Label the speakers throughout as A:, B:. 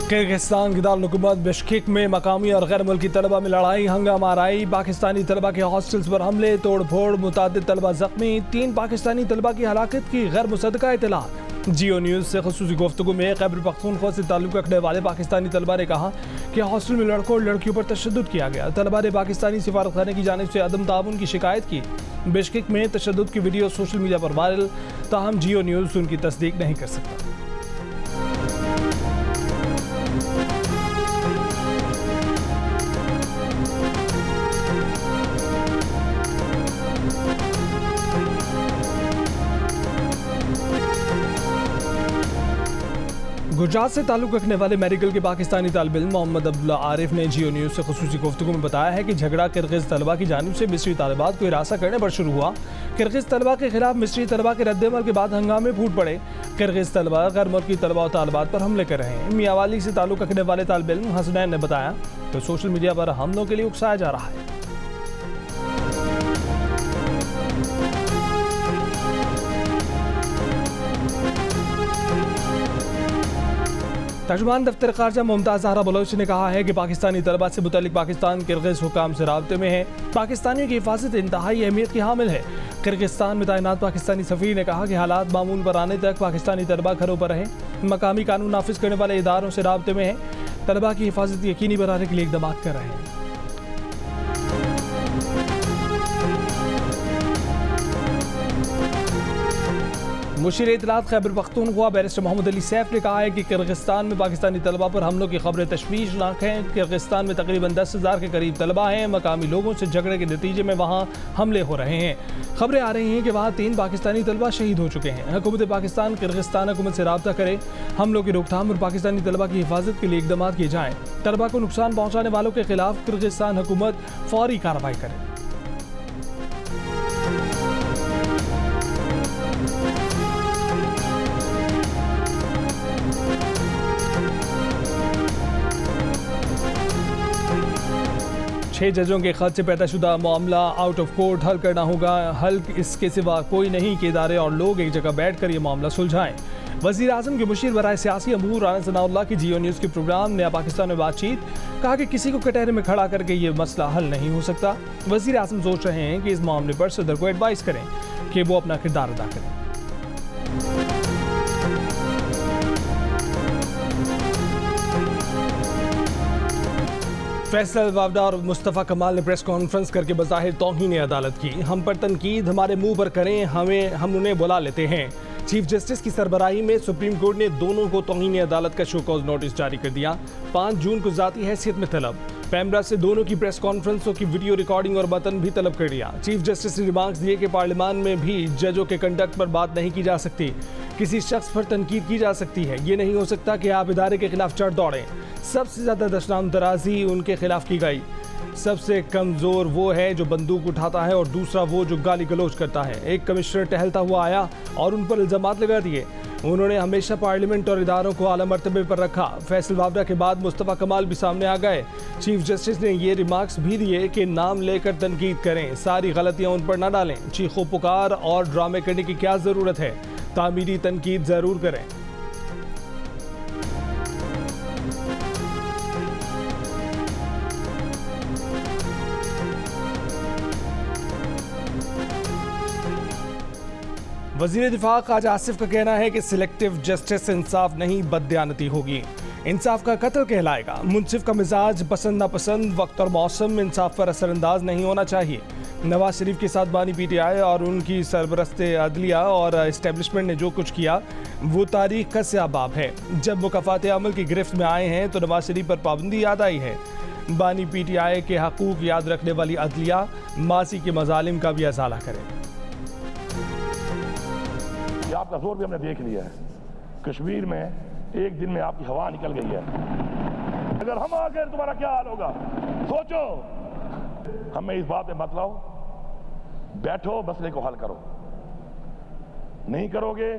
A: Kyrgyzstan की दारुल-हुकूमत Bishkek में मकामी और गैर मुल्की तलबा में लड़ाई, हंगामा आराई, पाकिस्तानी तलबा के हॉस्टल्स पर हमले, तोड़ फोड़, मुतादिद तलबा जख्मी, 3 पाकिस्तानी तलबा की हलाकत की गैर मुसद्दका इत्तला। जियो न्यूज़ से खुसूसी गुफ्तगू में खैबर पख्तूनख्वा से ताल्लुक़ रखने वाले पाकिस्तानी तलबा ने कहा कि हॉस्टल में लड़कों और लड़कियों पर तशद्दुद किया गया। तलबा ने पाकिस्तानी सिफारतखाने की जानिब से अदम ताउन की शिकायत की। बिश्केक में तशद्दुद की वीडियो सोशल मीडिया पर वायरल, ताहम जियो न्यूज़ उनकी तस्दीक नहीं कर सकता। गुजरात से ताल्लुक़ रखने वाले मेडिकल के पाकिस्तानी तालिब इल्म मोहम्मद अब्दुल्ला आरिफ ने जियो न्यूज़ से खुसूसी गुफ्तगू में बताया है कि झगड़ा किर्गिज़ तलबा की जानिब से मिस्री तालिबात को हिरासा करने पर शुरू हुआ। किर्गिज़ तलबा के खिलाफ मिस्री तलबा के रद्दअमल के बाद हंगामे फूट पड़े। किर्गिज़ तलबा गैर मुल्की तलबा और तालिबात पर हमले कर रहे हैं। मियाँवाली से ताल्लुक़ रखने वाले तालिब इल्म हसनैन ने बताया कि सोशल मीडिया पर हमलों के लिए उकसाया जा रहा है। तर्जुमान दफ्तर खारजा मुमताज़ ज़हरा बलोच ने कहा है कि पाकिस्तानी तलबा से मुतल्लिक पाकिस्तान किर्गिज़ हुकाम से राब्ते में है। पाकिस्तानियों की हिफाजत इंतहाई अहमियत की हामिल है। किर्गिस्तान में तैनात पाकिस्तानी सफ़ीर ने कहा कि हालात मामूल पर आने तक पाकिस्तानी तलबा घरों पर रहे, मकामी कानून नाफिज करने वाले इदारों से राब्ते में है, तलबा की हिफाजत यकीनी बनाने के लिए इक़दाम कर रहे हैं। मुशीर इत्तलात खैबर पख्तूनख्वा बैरिस्टर मोहम्मद अली सैफ ने कहा है कि किर्गिस्तान में पाकिस्तानी तलबा पर हमलों की खबरें तशवीशनाक हैं। किर्गिस्तान में तकरीबन 10,000 के करीब तलबा हैं। मकामी लोगों से झगड़े के नतीजे में वहाँ हमले हो रहे हैं। खबरें आ रही हैं कि वहाँ 3 पाकिस्तानी तलबा शहीद हो चुके हैं। हुकूमत पाकिस्तान किर्गिस्तान हुकूमत से रब्ता करे, हमलों की रोकथाम और पाकिस्तानी तलबा की हिफाजत के लिए इक़दाम किए जाएँ। तलबा को नुकसान पहुँचाने वालों के खिलाफ किर्गिस्तान हुकूमत फौरी कार्रवाई करे। छह जजों के खत से पैदाशुदा मामला आउट ऑफ कोर्ट हल करना होगा। हल इसके सिवा कोई नहीं कि इदारे और लोग एक जगह बैठ कर ये मामला सुलझाएं। वज़ीर आज़म के मुशीर बराए सियासी अमूर राना सनाउल्लाह की जियो न्यूज़ के प्रोग्राम नया पाकिस्तान में बातचीत, कहा कि किसी को कटहरे में खड़ा करके ये मसला हल नहीं हो सकता। वज़ीर आज़म सोच रहे हैं कि इस मामले पर सदर को एडवाइस करें कि वो अपना किरदार अदा करें। फैसल वावडा और मुस्तफ़ा कमाल ने प्रेस कॉन्फ्रेंस करके बज़ाहिर तौहीन अदालत की। हम पर तनकीद हमारे मुंह पर करें, हम उन्हें बुला लेते हैं। चीफ जस्टिस की सरबराही में सुप्रीम कोर्ट ने दोनों को तौहीन अदालत का शो कॉज नोटिस जारी कर दिया। 5 जून को ज़ाती हैसियत में तलब। पैमरा से दोनों की प्रेस कॉन्फ्रेंसों की वीडियो रिकॉर्डिंग और मतन भी तलब कर दिया। चीफ जस्टिस ने रिमार्क्स दिए कि पार्लियामान में भी जजों के कंडक्ट पर बात नहीं की जा सकती, किसी शख्स पर तनकीद की जा सकती है। ये नहीं हो सकता कि आप इदारे के खिलाफ चढ़ दौड़ें। सबसे ज़्यादा दशनाम तराजी उनके खिलाफ की गई। सबसे कमज़ोर वो है जो बंदूक उठाता है और दूसरा वो जो गाली गलौज करता है। एक कमिश्नर टहलता हुआ आया और उन पर इल्ज़ामात लगा दिए। उन्होंने हमेशा पार्लियामेंट और इदारों को आला मर्तबे पर रखा। फैसल वावडा के बाद मुस्तफ़ा कमाल भी सामने आ गए। चीफ जस्टिस ने ये रिमार्क्स भी दिए कि नाम लेकर तनकीद करें, सारी गलतियाँ उन पर न डालें। चीखो पुकार और ड्रामे करने की क्या ज़रूरत है, तामीरी तनकीद ज़रूर करें। वज़ीर दिफा ख्वाजा आसिफ का कहना है कि सिलेक्टिव जस्टिस इंसाफ नहीं बददियानती होगी, इंसाफ का कत्ल कहलाएगा। मुंसिफ का मिजाज पसंद नापसंद, वक्त और मौसम इंसाफ पर असरअंदाज नहीं होना चाहिए। नवाज शरीफ के साथ बानी PTI और उनकी सरबरस्ते अदलिया और इस्टेब्लिशमेंट ने जो कुछ किया वो तारीख का स्याबाब है। जब मुकफ़ात अमल की गिरफ्त में आए हैं तो नवाज शरीफ पर पाबंदी याद आई है। बानी PTI के हकूक़ याद रखने वाली अदलिया मासी के मजालिम का भी अजाला करे।
B: आपका जोर भी हमने देख लिया है। कश्मीर में एक दिन में आपकी हवा निकल गई है। अगर हम आ गए तुम्हारा क्या हाल होगा सोचो। हमें इस बात में मत लाओ, बैठो मसले को हल करो। नहीं करोगे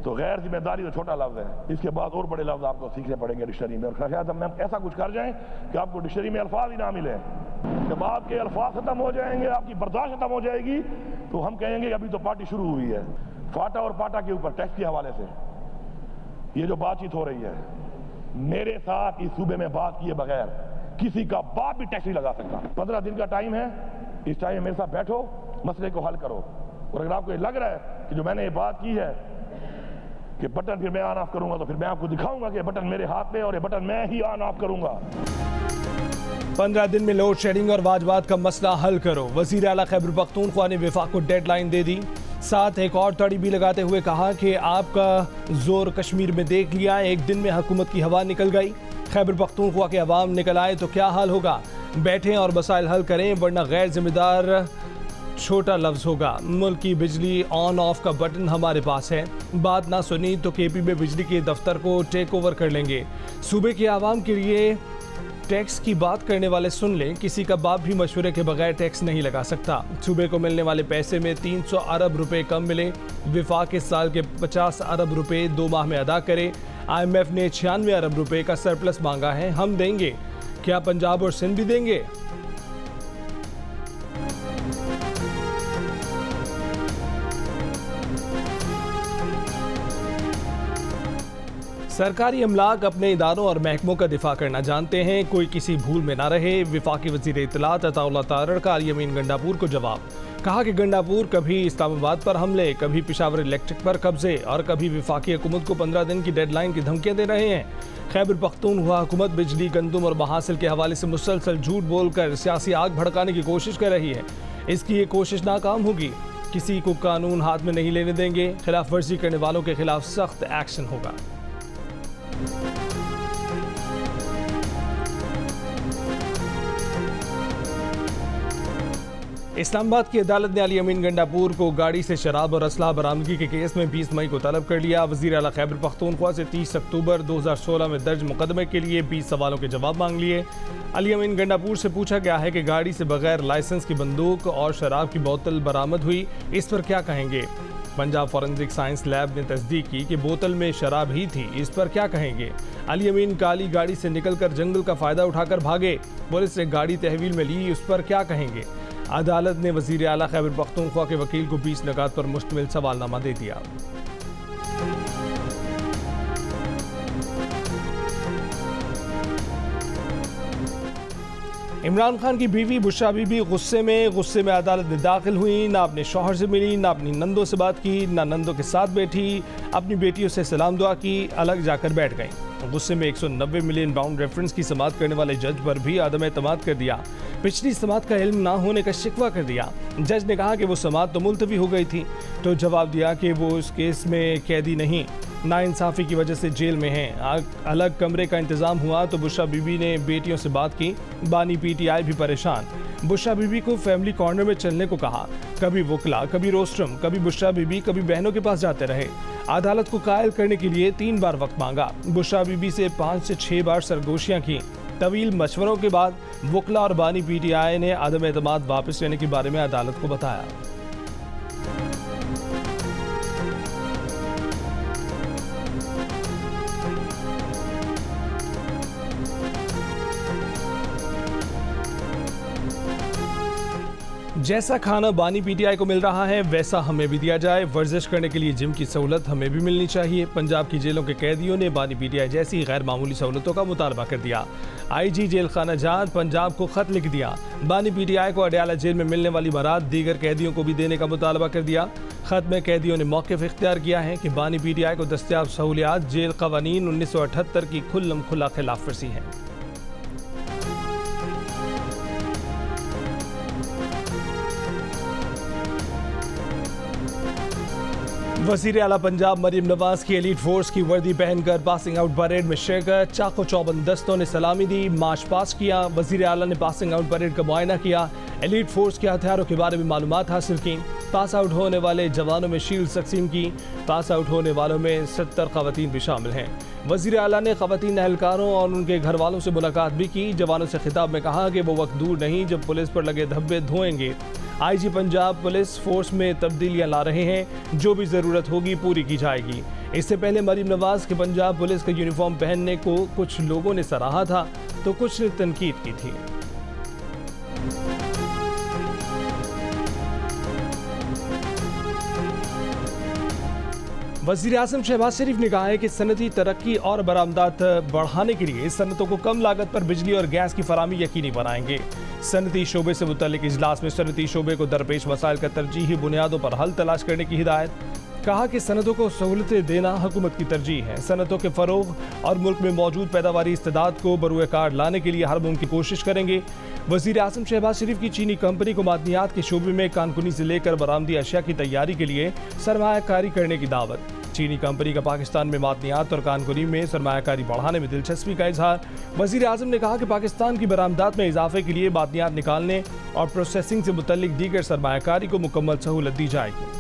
B: तो गैर जिम्मेदारी तो छोटा लफ्ज है, इसके बाद और बड़े लफ्ज आपको सीखने पड़ेंगे डिक्शनरी में। और शायद हम ऐसा कुछ कर जाएं कि आपको डिक्शनरी में अल्फाज ही ना मिले। जब आपके अल्फाज खत्म हो जाएंगे, आपकी बर्दाश्त खत्म हो जाएगी, तो हम कहेंगे अभी तो पार्टी शुरू हुई है। फाटा और पाटा के ऊपर टैक्स के हवाले से ये जो बातचीत हो रही है, मेरे साथ इस सूबे में बात किए बगैर किसी का बाप भी टैक्स नहीं लगा सकता। 15 दिन का टाइम है, इस टाइम मेरे साथ बैठो, मसले को हल करो। और अगर आपको ये लग रहा है कि जो मैंने ये बात की है कि बटन फिर मैं ऑन ऑफ करूंगा, तो फिर मैं आपको दिखाऊंगा कि बटन मेरे हाथ में और ये बटन मैं ही ऑन ऑफ करूंगा।
A: 15 दिन में लोड शेडिंग और वाजबात का मसला हल करो। वजीर आला खैबर पख्तूनख्वा ने वफाक को डेडलाइन दे दी। साथ एक और तड़ी भी लगाते हुए कहा कि आपका जोर कश्मीर में देख लिया, एक दिन में हुकूमत की हवा निकल गई। खैबर पख्तूनख्वा के अवाम निकल आए तो क्या हाल होगा। बैठें और मसाइल हल करें, वरना गैर जिम्मेदार छोटा लफ्ज़ होगा। मुल्क की बिजली ऑन ऑफ का बटन हमारे पास है। बात ना सुनी तो केपी में बिजली के दफ्तर को टेक ओवर कर लेंगे। सूबे के आवाम के लिए टैक्स की बात करने वाले सुन लें, किसी का बाप भी मशवरे के बगैर टैक्स नहीं लगा सकता। सूबे को मिलने वाले पैसे में 300 अरब रुपए कम मिले। विफाक इस साल के 50 अरब रुपए 2 माह में अदा करे। IMF ने 96 अरब रुपए का सरप्लस मांगा है, हम देंगे। क्या पंजाब और सिंध भी देंगे? सरकारी अमलाक अपने इदारों और महकमों का दिफा करना जानते हैं, कोई किसी भूल में ना रहे। वफाकी वज़ीर इत्तलात अताउल्लाह तारड़ का अल-यमीन गंडापुर को जवाब। कहा कि गंडापुर कभी इस्लामाबाद पर हमले, कभी पेशावर इलेक्ट्रिक पर कब्जे और कभी वफाकी हुकूमत को 15 दिन की डेडलाइन की धमकियां दे रहे हैं। खैबर पख्तूनख्वा हुकूमत बिजली, गंदम और महासिल के हवाले से मुसलसल झूठ बोलकर सियासी आग भड़काने की कोशिश कर रही है। इसकी ये कोशिश नाकाम होगी। किसी को कानून हाथ में नहीं लेने देंगे। खिलाफ वर्जी करने वालों के खिलाफ सख्त एक्शन होगा। इस्लामाबाद की अदालत ने अल-यमीन गंडापुर को गाड़ी से शराब और असलाह बरामदगी के केस में 20 मई को तलब कर लिया। वज़ीर आला खैबर पख्तूनख्वा से 30 अक्टूबर 2016 में दर्ज मुकदमे के लिए 20 सवालों के जवाब मांग लिए। अल-यमीन गंडापुर से पूछा गया है कि गाड़ी से बगैर लाइसेंस की बंदूक और शराब की बोतल बरामद हुई, इस पर क्या कहेंगे। पंजाब फॉरेंसिक साइंस लैब ने तस्दीक की कि बोतल में शराब ही थी, इस पर क्या कहेंगे। अल-यमीन काली गाड़ी से निकलकर जंगल का फायदा उठाकर भागे, पुलिस ने गाड़ी तहवील में ली, उस पर क्या कहेंगे। अदालत ने वज़ीर आला खैबर पख्तूनख्वा के वकील को 20 नकात पर मुश्तमिल सवालनामा दे दिया। इमरान खान की बीवी बुशरा बीबी गुस्से में अदालत में दाखिल हुई। ना अपने शौहर से मिली, ना अपनी नंदों से बात की, ना नंदों के साथ बैठी, अपनी बेटियों से सलाम दुआ की, अलग जाकर बैठ गईं। गुस्से में 190 मिलियन पाउंड रेफरेंस की समाअत करने वाले जज पर भी आदम एतमाद कर दिया। पिछली समाअत का इल्म ना होने का शिकवा कर दिया। जज ने कहा कि वो समाअत तो मुलतवी हो गई थी, तो जवाब दिया कि वो इस केस में कैदी नहीं, नाइंसाफ़ी की वजह से जेल में हैं। अलग कमरे का इंतज़ाम हुआ तो बुशरा बीबी ने बेटियों से बात की। बानी PTI भी परेशान। बुशरा बीबी को फैमिली कॉर्नर में चलने को कहा। कभी वकला, कभी रोस्ट्रम, कभी बुशरा बीबी, कभी बहनों के पास जाते रहे। अदालत को कायल करने के लिए 3 बार वक्त मांगा। बुशरा बीबी से 5 से 6 बार सरगोशियाँ की। तवील मशवरों के बाद वकला और बानी PTI ने आदम एतमाद वापस लेने के बारे में अदालत को बताया। जैसा खाना बानी PTI को मिल रहा है वैसा हमें भी दिया जाए। वर्जिश करने के लिए जिम की सहूलत हमें भी मिलनी चाहिए। पंजाब की जेलों के कैदियों ने बानी PTI जैसी गैर मामूली सहूलतों का मुतालबा कर दिया। IG जेल खाना जात पंजाब को खत लिख दिया। बानी PTI को अडयाला जेल में मिलने वाली मराद दीगर कैदियों को भी देने का मुतालबा कर दिया। खत में कैदियों ने मौक़िफ़ इख्तियार किया है कि बानी PTI को दस्तयाब सहूलियात जेल क़वानीन 1978 की खुल्लम खुला खिलाफ वर्जी है। वज़ीर आला पंजाब मरीम नवाज की एलीट फोर्स की वर्दी पहनकर पासिंग आउट परेड में शिरकत। चाको चौबंद दस्तों ने सलामी दी, मार्च पास किया। वज़ीर आला ने पासिंग आउट परेड का मुआयना किया। एलीट फोर्स के हथियारों के बारे में मालूमात हासिल की। पास आउट होने वाले जवानों में शील्ड तकसीम की। पास आउट होने वालों में 70 ख़वातीन भी शामिल हैं। वज़ीर आला ने ख़वातीन एहलकारों और उनके घर वालों से मुलाकात भी की। जवानों से खिताब में कहा कि वो वक्त दूर नहीं जब पुलिस पर लगे धब्बे धोएंगे। IG पंजाब पुलिस फोर्स में तब्दीलियां ला रहे हैं, जो भी ज़रूरत होगी पूरी की जाएगी। इससे पहले मरीम नवाज के पंजाब पुलिस का यूनिफॉर्म पहनने को कुछ लोगों ने सराहा था तो कुछ ने तनकीद की थी। वज़ीर आज़म शहबाज शरीफ ने कहा है कि सनती तरक्की और बरामदात बढ़ाने के लिए सनतों को कम लागत पर बिजली और गैस की फराहमी यकीनी बनाएंगे। सनती शोबे से मुतल्लिक इजलास में सनती शोबे को दरपेश मसाइल का तरजीही बुनियादों पर हल तलाश करने की हिदायत। कहा कि सनतों को सहूलतें देना हुकूमत की तरजीह है। सनतों के फ़रोग और मुल्क में मौजूद पैदावारी इस्तेदाद को बरूए कार लाने के लिए हर मुमकिन कोशिश करेंगे। वज़ीर आज़म शहबाज शरीफ की चीनी कंपनी को मादनियात के शोबे में कानकुनी से लेकर बरामदी अशिया की तैयारी के लिए सरमायाकारी करने की दावत। चीनी कंपनी का पाकिस्तान में मादनियात और कानकुनी में सरमायाकारी बढ़ाने में दिलचस्पी का इजहार। वज़ीर आज़म ने कहा कि पाकिस्तान की बरामदात में इजाफे के लिए मादनियात निकालने और प्रोसेसिंग से मुतल्लिक दीगर सरमायाकारी को मुकम्मल सहूलत दी जाएगी।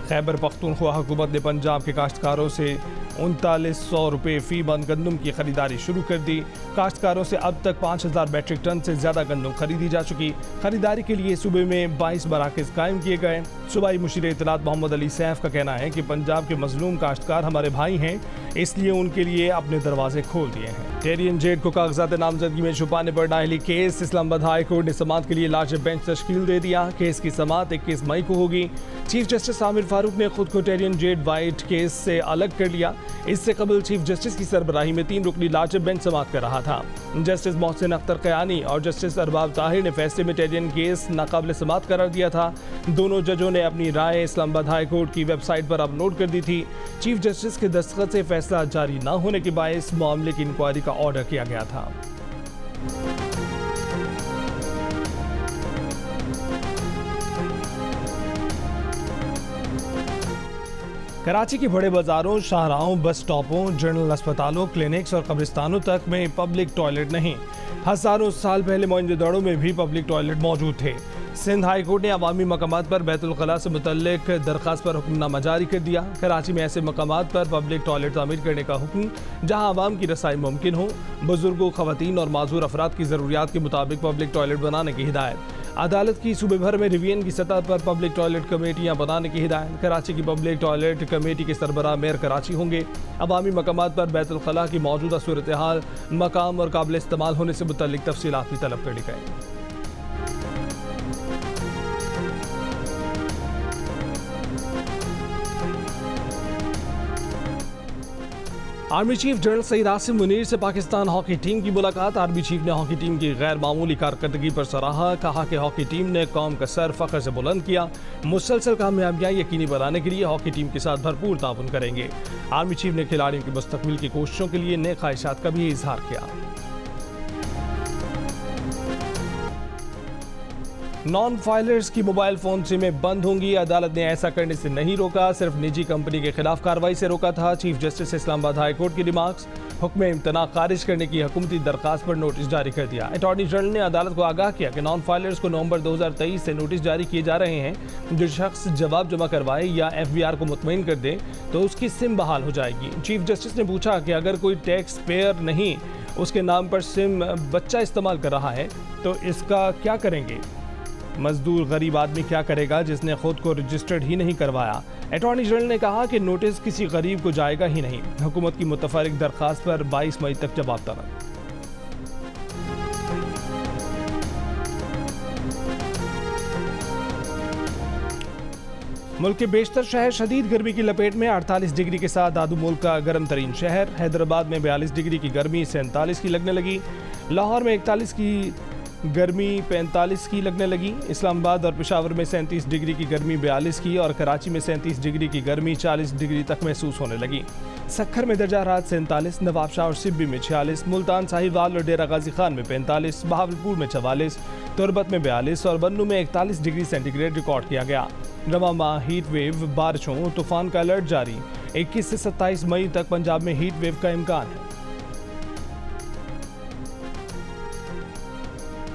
A: खैबर पख्तूनख्वा हुकूमत ने पंजाब के काश्तकारों से 3900 रुपये फी मन गंदम की खरीदारी शुरू कर दी। काश्तकारों से अब तक 5000 मैट्रिक टन से ज़्यादा गंदम खरीदी जा चुकी। खरीदारी के लिए सूबे में 22 मराकज़ कायम किए गए। सूबाई मुशीर इत्तलात मोहम्मद अली सैफ का कहना है कि पंजाब के मजलूम काश्तकार हमारे भाई हैं, इसलिए उनके लिए अपने दरवाजे खोल दिए हैं। टेरियन जेड को कागजात नामजदगी में छुपाने पर नाअहली केस। इस्लामाबाद हाई कोर्ट ने समाअत के लिए लार्ज बेंच तश्कील दे दिया। केस की समाअत 21 मई को होगी। चीफ जस्टिस आमिर फारूक ने खुद को टेरियन जेड वाइट केस से अलग कर लिया। इससे कबल चीफ जस्टिस की सरबराही में 3 रुकनी लार्ज बेंच समाअत कर रहा था। जस्टिस मोहसिन अख्तर कयानी और जस्टिस अरबाब ताहिर ने फैसले में टेरियन केस नाकाबिल समाअत करार दिया था। दोनों जजों ने अपनी राय इस्लामाबाद हाई कोर्ट की वेबसाइट पर अपलोड कर दी थी। चीफ जस्टिस के दस्तखत से फैसला जारी न होने के बायस मामले की इंक्वायरी का ऑर्डर किया गया था। कराची के बड़े बाजारों, शाहराहों, बस स्टॉपों, जनरल अस्पतालों, क्लिनिक्स और कब्रिस्तानों तक में पब्लिक टॉयलेट नहीं। हजारों साल पहले मोइंजोदड़ो में भी पब्लिक टॉयलेट मौजूद थे। सिंध हाई कोर्ट ने अवामी मकामात पर बैतुल खला से मुतल्लिक दरख्वास्त पर हुक्मनामा जारी कर दिया। कराची में ऐसे मकामात पर पब्लिक टॉयलेट तामीर करने का हुक्म जहां आवाम की रसाई मुमकिन हो। बुजुर्गों, खवातीन और माजूर अफराद की ज़रूरियात के मुताबिक पब्लिक टॉयलेट बनाने की हिदायत। अदालत की सूबे भर में रिवीजन की सतह पर पब्लिक टॉयलेट कमेटियां बनाने की हिदायत। कराची की पब्लिक टॉयलेट कमेटी के सरबराह मेयर कराची होंगे। अवामी मकामात पर बैतुल खला की मौजूदा सूरत हाल, मकाम और काबिल इस्तेमाल होने से मुतल्लिक तफसीलात भी तलब कर ली गई। Army chief general Syed Asim Munir से पाकिस्तान हॉकी टीम की मुलाकात। आर्मी चीफ ने हॉकी टीम की गैर मामूली कारकर्दगी पर सराहा। कहा कि हॉकी टीम ने कौम का सर फख्र से बुलंद किया। मुसलसल कामयाबियां यकीनी बनाने के लिए हॉकी टीम के साथ भरपूर ताउन करेंगे। आर्मी चीफ ने खिलाड़ियों की मुस्तकबिल की कोशिशों के लिए नए ख्वाहिशात का भी इजहार किया। नॉन फाइलर्स की मोबाइल फ़ोन सिमें बंद होंगी। अदालत ने ऐसा करने से नहीं रोका, सिर्फ निजी कंपनी के खिलाफ कार्रवाई से रोका था। Chief justice Islamabad high court की रिमार्क्स। हुक्म इम्तना खारिज करने की हुकूमती दरखास्त पर नोटिस जारी कर दिया। अटॉर्नी जनरल ने अदालत को आगाह किया कि नॉन फाइलर्स को नवंबर 2023 से नोटिस जारी किए जा रहे हैं। जो शख्स जवाब जमा करवाए या FBR को मुतमईन कर दे तो उसकी सिम बहाल हो जाएगी। चीफ जस्टिस ने पूछा कि अगर कोई टैक्स पेयर नहीं उसके नाम पर सिम बच्चा इस्तेमाल कर रहा है तो इसका क्या करेंगे? मजदूर गरीब आदमी क्या करेगा जिसने खुद को रजिस्टर्ड ही नहीं करवाया? अटॉर्नी जनरल ने कहा कि नोटिस किसी गरीब को जाएगा ही नहीं। हुकूमत की मुतफरिक दरखास्त पर 22 मई तक जवाब तलब। मुल्क के बेशतर शहर शदीद गर्मी की लपेट में। 48 डिग्री के साथ दादू मुल्क का गर्म तरीन शहर। हैदराबाद में 42 डिग्री की गर्मी 47 की लगने लगी। लाहौर में 41 की गर्मी 45 की लगने लगी। इस्लामाबाद और पेशावर में 37 डिग्री की गर्मी 42 की और कराची में 37 डिग्री की गर्मी 40 डिग्री तक महसूस होने लगी। सक्खर में दर्जा हरारत 47, नवाबशाह और सिब्बी में 46, मुल्तान साहिवाल और डेरा गाजी खान में 45, बहावलपुर में 44, तुरबत में 42 और बन्नू में 41 डिग्री सेंटीग्रेड रिकॉर्ड किया गया। रवा माह हीट वेव, बारिशों, तूफान का अलर्ट जारी। 21 से 27 मई तक पंजाब में हीट वेव का इम्कान है।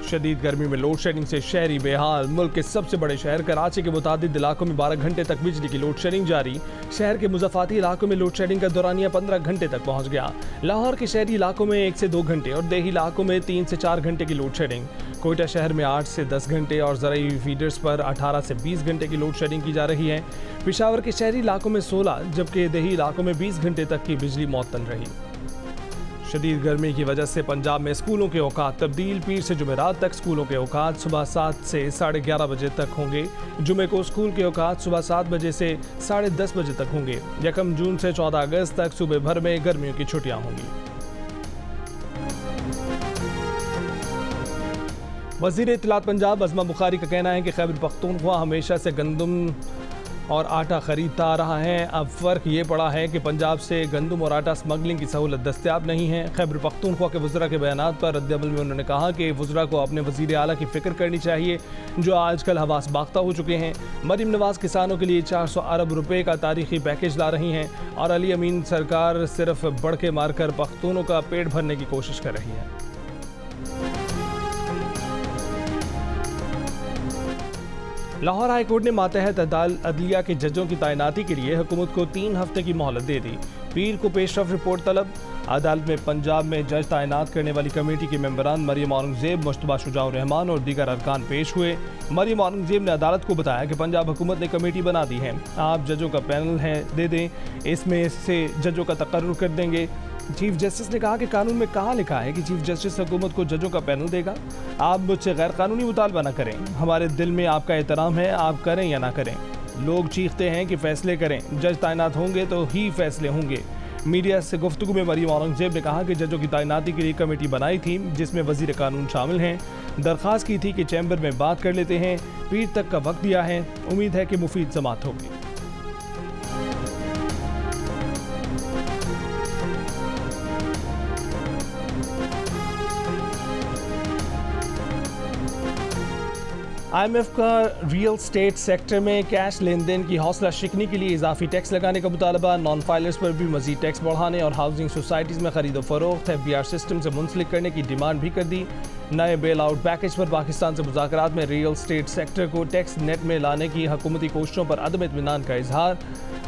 A: शदीद गर्मी में लोड शेडिंग से शहरी बेहाल। मुल्क के सबसे बड़े शहर कराची के मुतादिद इलाकों में 12 घंटे तक बिजली की लोड शेडिंग जारी। शहर के मुज़फ़ाती इलाकों में लोड शेडिंग का दौरानिया 15 घंटे तक पहुंच गया। लाहौर के शहरी इलाकों में 1 से 2 घंटे और देही इलाकों में 3 से 4 घंटे की लोड शेडिंग। कोयटा शहर में 8 से 10 घंटे और ज़राई फीडर्स पर 18 से 20 घंटे की लोड शेडिंग की जा रही है। पेशावर के शहरी इलाकों में 16 जबकि देही इलाकों में 20 घंटे तक की बिजली मुअत्तल रही। शदीद गर्मी की वजह से पंजाब में स्कूलों के औकात तब्दील। पीर से जुमेरात तक स्कूलों के औकात सुबह 7 से 11:30 बजे तक होंगे। जुमे को स्कूल के औकात सुबह 7 बजे से 10:30 बजे तक होंगे। 1 जून से 14 अगस्त तक सूबे भर में गर्मियों की छुट्टियां होंगी। वज़ीर इत्तलात पंजाब अज़मा बुखारी का कहना है कि खैबर पख्तूनख्वा हमेशा से गंदम और आटा ख़रीदता आ रहा है। अब फ़र्क ये पड़ा है कि पंजाब से गंदम और आटा स्मगलिंग की सहूलत दस्तियाब नहीं है। खैबर पख्तूनख्वा के वज़रा के बयानात पर रद्द-ए-अमल में उन्होंने कहा कि वज़रा को अपने वज़ीर आला की फ़िक्र करनी चाहिए जो आजकल हवास बाख्ता हो चुके हैं। मरीम नवाज़ किसानों के लिए 400 अरब रुपए का तारीखी पैकेज ला रही हैं और अली अमीन सरकार सिर्फ बढ़के मारकर पख्तूनों का पेट भरने की कोशिश कर रही है। लाहौर हाई कोर्ट ने मातहत अदलिया के जजों की तैनाती के लिए हुकूमत को 3 हफ्ते की मोहलत दे दी। पीर को पेशरफ रिपोर्ट तलब। अदालत में पंजाब में जज तैनात करने वाली कमेटी के मेंबरान मरियम औरंगजेब, मुश्तबा शुजाउर रहमान और दीगर अरकान पेश हुए। मरियम औरंगजेब ने अदालत को बताया कि पंजाब हुकूमत ने कमेटी बना दी है, आप जजों का पैनल है दे दें, इसमें से जजों का तकर्रुर कर देंगे। चीफ जस्टिस ने कहा कि कानून में कहाँ लिखा है कि चीफ जस्टिस हुकूमत को जजों का पैनल देगा। आप मुझसे गैर कानूनी मुतालबा न करें, हमारे दिल में आपका एहतराम है, आप करें या ना करें। लोग चीखते हैं कि फैसले करें, जज तैनात होंगे तो ही फैसले होंगे। मीडिया से गुफ्तगू में मरियम औरंगजेब ने कहा कि जजों की तैनाती के लिए कमेटी बनाई थी जिसमें वजीर कानून शामिल हैं। दरख्वास्त की थी कि चैम्बर में बात कर लेते हैं, पीर तक का वक्त दिया है, उम्मीद है कि मुफीद समाअत होगी। IMF का रियल स्टेट सेक्टर में कैश लेन देन की हौसला शिकनी के लिए इजाफी टैक्स लगाने का मुतालबा, नॉन फाइलर्स पर भी मजीद टैक्स बढ़ाने और हाउसिंग सोसाइटीज़ में खरीदो फरोख्त FBR सिस्टम से मुंसलिक करने की डिमांड भी कर दी। नए बेल आउट पैकेज पर पाकिस्तान से मुज़ाकरात में रियल स्टेट सेक्टर को टैक्स नेट में लाने की हुकूमती कोशिशों पर अदम इत्मीनान का इजहार।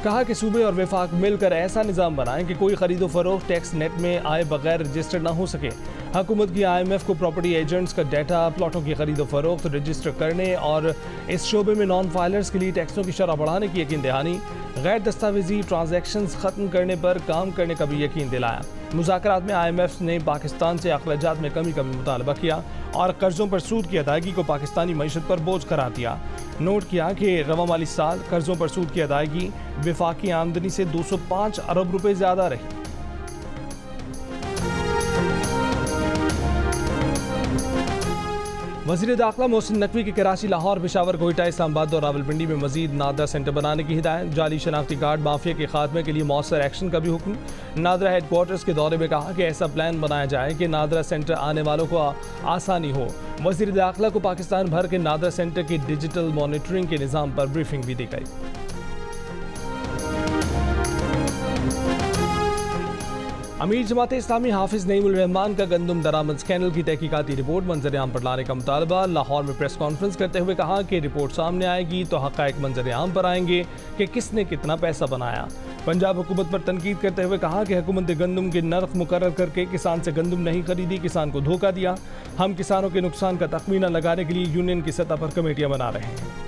A: कहा कि सूबे और वफाक मिलकर ऐसा निज़ाम बनाएं कि कोई खरीदो फरोख्त टैक्स नेट में आए बगैर रजिस्टर ना हो सके। हुकूमत की IMF को प्रॉपर्टी एजेंट्स का डाटा, प्लॉटों की खरीदो फरोख्त रजिस्टर करने और इस शोबे में नॉन फाइलर्स के लिए टैक्सों की शरह बढ़ाने की यकीन दहानी, गैर दस्तावेजी ट्रांजैक्शंस ख़त्म करने पर काम करने का भी यकीन दिलाया। मुज़ाकरात में IMF ने पाकिस्तान से अखराजात में कमी का भी मुतालबा किया और कर्जों पर सूद की अदायगी को पाकिस्तानी मईशत पर बोझ करार दिया। नोट किया कि रवा माली साल कर्जों पर सूद की अदायगी वफाकी आमदनी से 205 अरब रुपए ज़्यादा रही। वज़ीर दाखिला मोहसिन नकवी की कराची, लाहौर, पेशावर, कोयटा, इस्लामाबाद और रावलपिंडी में मजीद नादरा सेंटर बनाने की हिदायत। जाली शनाख्ती कार्ड माफिया के खात्मे के लिए मौसर एक्शन का भी हुक्म। नादरा हेडक्वार्टर्स के दौरे में कहा कि ऐसा प्लान बनाया जाए कि नादरा सेंटर आने वालों को आसानी हो। वज़ीर दाखिला को पाकिस्तान भर के नादरा सेंटर की डिजिटल मॉनिटरिंग के निज़ाम पर ब्रीफिंग भी दी गई। अमीर जमात इस्लामी हाफिज नईमुल रहमान का गंदम दरामद स्कैंडल की तहकीकाती रिपोर्ट मंजर-ए-आम पर लाने का मुतालबा। लाहौर में प्रेस कॉन्फ्रेंस करते हुए कहा कि रिपोर्ट सामने आएगी तो हक़ाइक़ मंजर-ए-आम पर आएंगे कि किसने कितना पैसा बनाया। पंजाब हुकूमत पर तनकीद करते हुए कहा कि हुकूमत ने गंदम के नर्ख मुकर्रर करके किसान से गंदम नहीं खरीदी, किसान को धोखा दिया। हम किसानों के नुकसान का तखमीना लगाने के लिए यूनियन की सतह पर कमेटियाँ बना रहे हैं।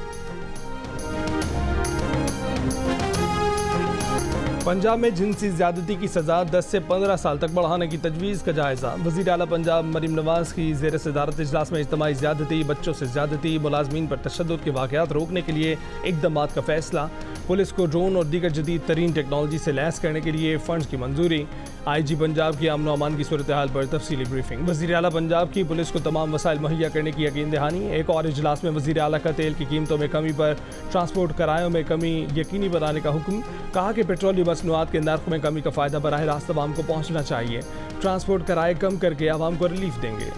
A: पंजाब में जिनसी ज्यादती की सजा 10 से 15 साल तक बढ़ाने की तजवीज़ का जायज़ा। वज़ीर आला पंजाब मरीम नवाज़ की ज़ेर सदारत इजलास में इज्तिमाई ज्यादती, बच्चों से ज्यादती, मुलाजमीन पर तशद्दुद के वाक़यात रोकने के लिए इक़दामात का फैसला। पुलिस को ड्रोन और दीगर जदीद तरीन टेक्नोलॉजी से लैस करने के लिए फ़ंड्स की मंजूरी। IG पंजाब की अमन अमान की सूरत हाल पर तफसीली ब्रीफिंग। वज़ीर आला पंजाब की पुलिस को तमाम वसाइल मुहैया करने की यकीन दहानी। एक और इजलास में वज़ीर आला का तेल की कीमतों में कमी पर ट्रांसपोर्ट किरायों में कमी यकीनी बनाने का हुक्म। कहा कि पेट्रोलियम मसनूआत के नर्ख में कमी का फ़ायदा बराह रास्त आवाम को पहुँचना चाहिए। ट्रांसपोर्ट किराए कम करके आवाम को रिलीफ देंगे।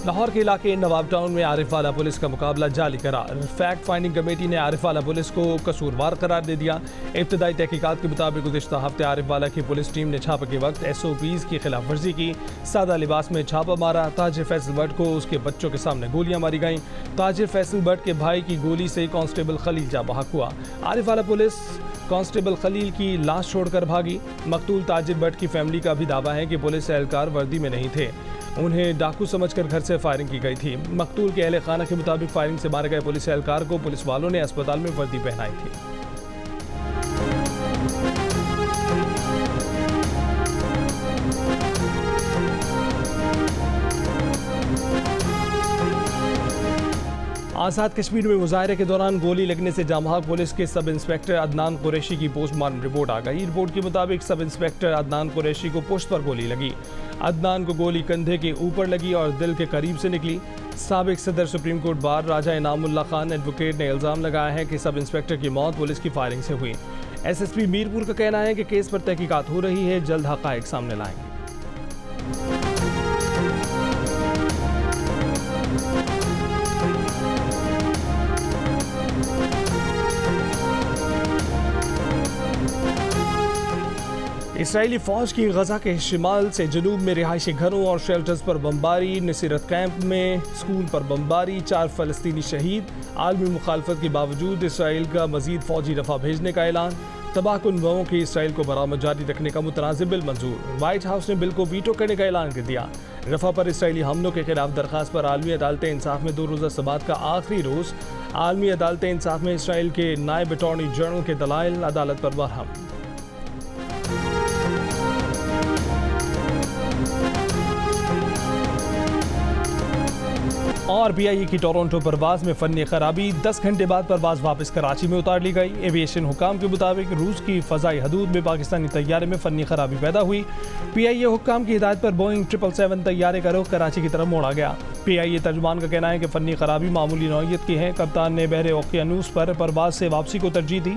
A: लाहौर के इलाके नवाब टाउन में आरिफवाला पुलिस का मुकाबला जाली करार। फैक्ट फाइंडिंग कमेटी ने आरिफवाला पुलिस को कसूरवार करार दे दिया। इब्तदाई तहकीकात के मुताबिक गुज़िश्ता हफ्ते आरिफवाला की पुलिस टीम ने छापे के वक्त SOPs की खिलाफ वर्जी की। सादा लिबास में छापा मारा। ताजिर फैसल भट्ट को उसके बच्चों के सामने गोलियां मारी गईं। ताजिर फैसल भट्ट के भाई की गोली से कांस्टेबल खलील जा बहक हुआ। आरिफवाला पुलिस कांस्टेबल खलील की लाश छोड़कर भागी। मकतूल ताजिर भट्ट की फैमिली का भी दावा है कि पुलिस एहलकार वर्दी में नहीं थे, उन्हें डाकू समझकर घर से फायरिंग की गई थी। मकतूल के अहले खाना के मुताबिक फायरिंग से मारे गए पुलिस एहलकार को पुलिस वालों ने अस्पताल में वर्दी पहनाई थी। आज़ाद कश्मीर में मुजाहरे के दौरान गोली लगने से जामहाग पुलिस के सब इंस्पेक्टर अदनान कुरैशी की पोस्टमार्टम रिपोर्ट आ गई। रिपोर्ट के मुताबिक सब इंस्पेक्टर अदनान कुरैशी को पुश्त पर गोली लगी। अदनान को गोली कंधे के ऊपर लगी और दिल के करीब से निकली। साबिक सदर सुप्रीम कोर्ट बार राजा इनामुल्लाह खान एडवोकेट ने इल्ज़ाम लगाया है कि सब इंस्पेक्टर की मौत पुलिस की फायरिंग से हुई। SSP मीरपुर का कहना है कि केस पर तहकीकात हो रही है, जल्द हक़ाइक़ सामने लाएंगे। इसराइली फ़ौज की गजा के शिमाल से जनूब में रिहायशी घरों और शेल्टर्स पर बमबारी। नसीरत कैंप में स्कूल पर बमबारी, 4 फ़लस्तीनी शहीद। आलमी मुखालफत के बावजूद इसराइल का मज़ीद फ़ौजी रफ़ा भेजने का ऐलान। तबाहकुन बमों की इसराइल को बरामद जारी रखने का मुतनाज़िम बिल मंजूर। वाइट हाउस ने बिल को वीटो करने का ऐलान कर दिया। रफ़ा पर इसराइली हमलों के खिलाफ दरख्वास्त पर आलमी अदालत इंसाफ में 2 रोज़ा समाअत का आखिरी रोज़। आलमी अदालत इंसाफ में इसराइल के नायब अटॉर्नी जनरल के दलाइल अदालत पर बरहम। और PIA की टोरंटो परवाज में फनी खराबी, 10 घंटे बाद परवाज वापस कराची में उतार ली गई। एविएशन हुकाम के मुताबिक रूस की फ़ज़ाई हदूद में पाकिस्तानी तैयारे में फनी खराबी पैदा हुई। PIA हुकाम की हिदायत पर बोइंग 777 तैयारे का रुख कराची की तरफ मोड़ा गया। PIA तर्जुमान का कहना है कि फनी खराबी मामूली नौइयत की है। कप्तान ने बहरे ओकियानूस पर परवाज से वापसी को तरजीह दी।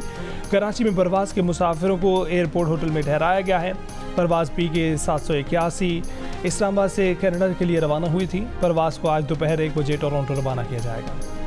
A: कराची में परवाज के मुसाफिरों को एयरपोर्ट होटल में ठहराया गया है। परवाज PK 781 इस्लामाबाद से कनाडा के लिए रवाना हुई थी। परवाज को आज दोपहर 1 बजे टोरंटो रवाना किया जाएगा।